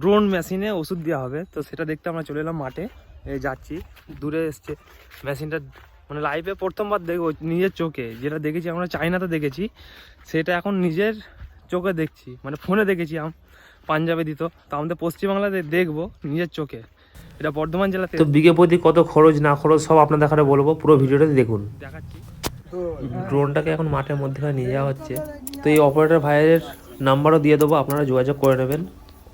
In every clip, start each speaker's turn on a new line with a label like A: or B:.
A: Drone মেশিনে ওষুধ দেওয়া হবে, তো সেটা দেখতে আমরা চলে এলাম মাঠে। যাচ্ছি, দূরে এসছে মেশিনটা, মানে লাইভে প্রথমবার দেখবো নিজের চোখে। যেটা দেখেছি আমরা চাইনাতে দেখেছি, সেটা এখন নিজের চোখে দেখছি, মানে ফোনে দেখেছি পাঞ্জাবে দিত, তো আমাদের পশ্চিমবাংলাতে দেখবো নিজের চোখে। এটা বর্ধমান জেলাতে।
B: তো বিঘে প্রতি কত খরচ না খরচ সব আপনাদের দেখাতে বলবো, পুরো ভিডিওটা দেখুন।
A: দেখাচ্ছি।
B: ড্রোনটাকে এখন মাঠের মধ্যেখানে নিয়ে যাওয়া হচ্ছে। তো এই অপারেটর ভাইয়ের নাম্বারও দিয়ে দেবো, আপনারা যোগাযোগ করে নেবেন।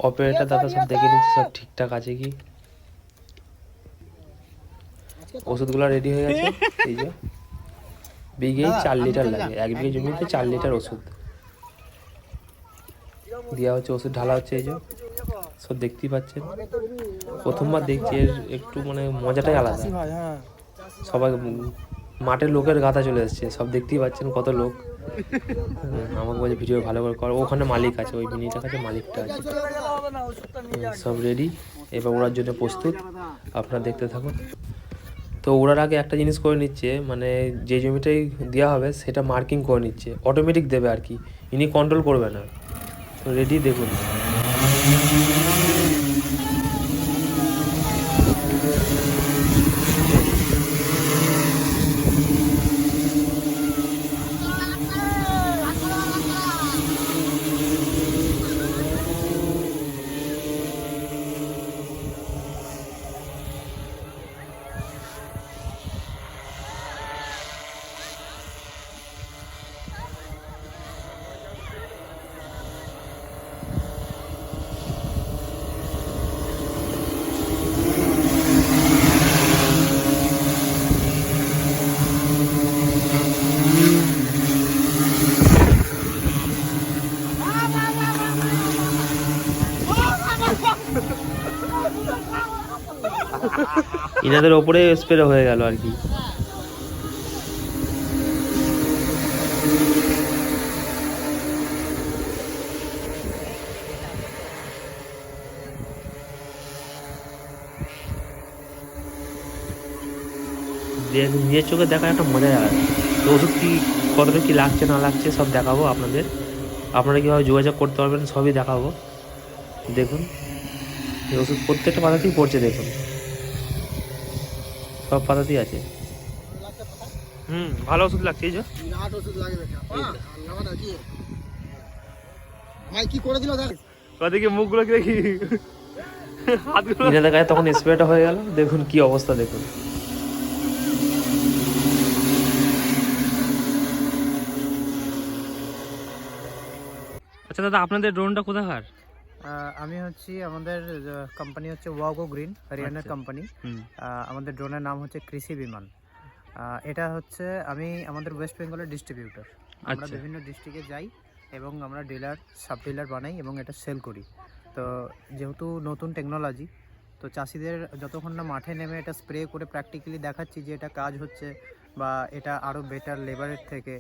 B: অপারেটর দাদা সব দেখে নিচ্ছে সব ঠিকঠাক আছে কি। ওষুধগুলো রেডি হয়ে গেছে। এই যে বিঘে 4 লিটার লাগে, 1 বিঘে জমিতে 4 লিটার ওষুধ দেওয়া হচ্ছে, ওষুধ ঢালা হচ্ছে। এই যে সব দেখতেই পাচ্ছেন, প্রথমবার দেখছি, এর একটু মানে মজাটাই আলাদা। সবাই মাঠের লোকের গাদা চলে এসছে, সব দেখতেই পাচ্ছেন কত লোক। আমাকে বলছে ভিডিও ভালো করে কর, ওখানে মালিক আছে, ওই মিনিটার কাছে মালিকটা আছে। সব রেডি, এবার ওড়ার জন্য প্রস্তুত, আপনারা দেখতে থাকুন। তো ওড়ার আগে একটা জিনিস করে নিচ্ছে, মানে যে জমিটাই দেওয়া হবে সেটা মার্কিং করে নিচ্ছে, অটোমেটিক দেবে আর কি, ইনি কন্ট্রোল করবে না। তো রেডি দেখুন। ইনাদের ওপরে স্প্রে হয়ে গেল আর কি। নিজের চোখে দেখা একটা মজাই আলাদা। তো ওষুধ কি কতটা কি লাগছে না লাগছে সব দেখাবো আপনাদের, আপনারা কীভাবে যোগাযোগ করতে পারবেন সবই দেখাবো। দেখুন এই ওষুধ প্রত্যেকটা পাতাতেই পড়ছে, দেখুন সব পাতাতেই আছে।
A: ভালো ওষুধ লাগছে। এই যে ওদিকে মুখগুলো কি দেখি,
B: ইনাদের গায়ে তখন স্প্রেটা হয়ে গেল, দেখুন কি অবস্থা দেখুন।
A: আচ্ছা দাদা, আপনাদের ড্রোনটা কোথাকার?
C: আমি হচ্ছি, আমাদের কোম্পানি হচ্ছে ওয়াগো গ্রিন, হরিয়ানার কোম্পানি। আমাদের ড্রোনের নাম হচ্ছে কৃষি বিমান। এটা হচ্ছে আমাদের ওয়েস্ট বেঙ্গলের ডিস্ট্রিবিউটর। আমরা বিভিন্ন ডিস্ট্রিক্টে যাই এবং আমরা ডিলার, সাব ডিলার বানাই এবং এটা সেল করি। তো যেহেতু নতুন টেকনোলজি, তো চাষিদের যতক্ষণ না মাঠে নেমে এটা স্প্রে করে প্র্যাকটিক্যালি দেখাচ্ছি যে এটা কাজ হচ্ছে বা এটা আরও বেটার লেবারের থেকে,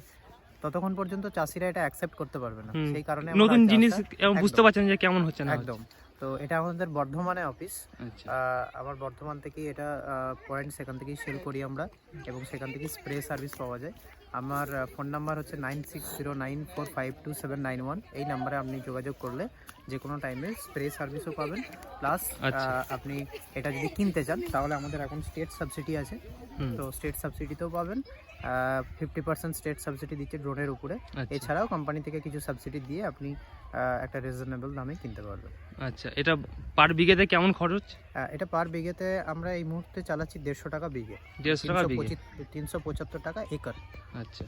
C: ততক্ষণ পর্যন্ত চাষিরা এটা অ্যাকসেপ্ট করতে পারবে না। সেই কারণে
A: নতুন জিনিস বুঝতে পারছেন যে কেমন হচ্ছে না।
C: একদম। তো এটা আমাদের বর্ধমানে অফিস। আমার বর্ধমান থেকেই এটা পয়েন্ট, সেখান থেকেই সেল করি আমরা এবং সেখান থেকেই স্প্রে সার্ভিস পাওয়া যায়। আমার ফোন নাম্বার হচ্ছে 9609452791। এই নাম্বারে আপনি যোগাযোগ করলে যে কোনো টাইমে স্প্রে সার্ভিসও পাবেন, প্লাস আপনি এটা যদি কিনতে চান তাহলে আমাদের এখন স্টেট সাবসিডি আছে, তো স্টেট সাবসিডিতেও পাবেন। 50% স্টেট সাবসিডি দিচ্ছে ড্রোনের উপরে। এছাড়াও কোম্পানি থেকে কিছু সাবসিডি দিয়ে আপনি একটা রিজনেবল দামে কিনতে পারবেন।
A: আচ্ছা, এটা পার বিঘেতে কেমন খরচ?
C: এটা পার বিঘেতে আমরা এই মুহূর্তে চালাচ্ছি 150 টাকা বিঘে।
A: 150 টাকা বিঘে,
C: 375 টাকা একর।
A: আচ্ছা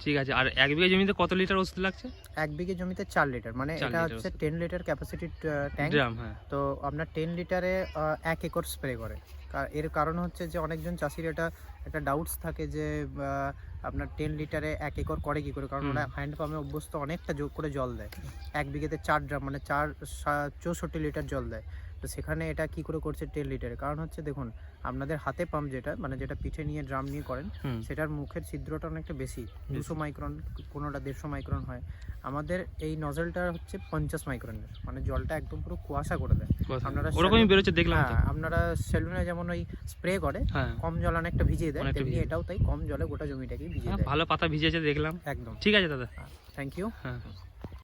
A: ঠিক আছে। আর 1 বিঘে জমিতে কত লিটার ওষুধ লাগছে?
C: 1 বিঘে জমিতে 4 লিটার, মানে এটা হচ্ছে 10 লিটার ক্যাপাসিটির ট্যাঙ্ক। তো আপনার 10 লিটারে 1 একর স্প্রে করে। এর কারণ হচ্ছে যে অনেকজন চাষির একটা ডাউটস থাকে যে আপনার 10 লিটারে 1 একর করে কি করে, কারণ ওরা হ্যান্ড পাম্পে অভ্যস্ত, অনেকটা যোগ করে জল দেয়। 1 বিঘেতে 4 ড্রাম, মানে 64 লিটার জল দেয়। তো সেখানে এটা কি করে করছে 10 লিটারে, কারণ হচ্ছে দেখুন আপনাদের হাতে পাম্প যেটা মানে যেটা পিঠে নিয়ে ড্রাম নিয়ে করেন সেটার মুখের ছিদ্রটা অনেকটা বেশি, 200 মাইক্রন, কোনোটা 150 মাইক্রন হয়। আমাদের এই নজলটা হচ্ছে 50 মাইক্রনের, মানে জলটা একদম পুরো কুয়াশা করে দেয়। আপনারা
A: ওরকমই বেরোচ্ছে দেখলাম তো।
C: হ্যাঁ, আপনারা সেলুনে যেমন ওই স্প্রে করে
A: হ্যাঁ
C: কম জল অনেকটা ভিজিয়ে দেয়,
A: অনেকটা
C: তেমনি
A: ভিজিয়ে
C: এটাও তাই কম জলে গোটা জমিটাকে ভিজিয়ে দেয়।
A: ভালো পাতা ভিজেছে দেখলাম।
C: একদম।
A: ঠিক আছে দাদা,
C: থ্যাংক ইউ।
A: হ্যাঁ।